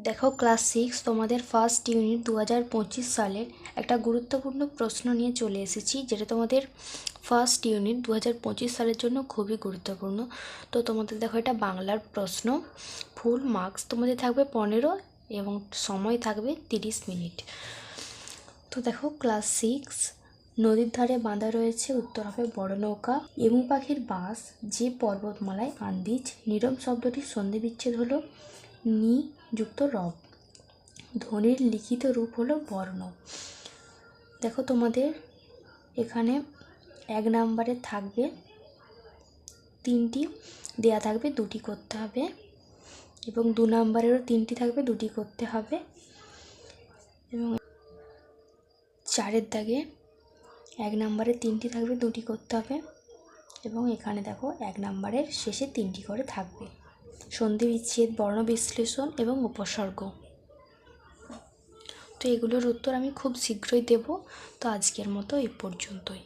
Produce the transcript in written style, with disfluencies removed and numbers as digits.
দেখো ক্লাস 6 তোমাদের first unit 2025 সালের একটা গুরুত্বপূর্ণ প্রশ্ন নিয়ে চলে এসেছি, যেটা তোমাদের ফার্স্ট ইউনিট 2025 সালের জন্য খুবই গুরুত্বপূর্ণ। তো তোমাদের দেখো, এটা বাংলার প্রশ্ন। ফুল মার্কস তোমাদের থাকবে 15 এবং সময় থাকবে 30 মিনিট। তো দেখো ক্লাস 6, নদীর ধারে বাঁধা রয়েছে, উত্তর হবে বড় নৌকা। এমু পাখির বাস যে পর্বতমালায় আন্দিজ। নীরব শব্দটির সন্ধি বিচ্ছেদ হলো নি যুক্ত রব। ধ্বনির লিখিত রূপ হলো বর্ণ। দেখো তোমাদের এখানে 1 নম্বরে থাকবে 3টি দেয়া থাকবে, 2টি করতে হবে, এবং 2 নম্বরেরও 3টি থাকবে, 2টি করতে হবে, এবং 4-এর দাগে 1 নম্বরে 3টি থাকবে, 2টি করতে হবে, এবং এখানে দেখো 1 নম্বরের শেষে 3টি করে থাকবে। সন্ধি বিচ্ছেদ, বর্ণ বিশ্লেষণ এবং উপসর্গ। তো এগুলোর উত্তর আমি খুব শীঘ্রই দেব। তো আজকের মতো এই পর্যন্তই।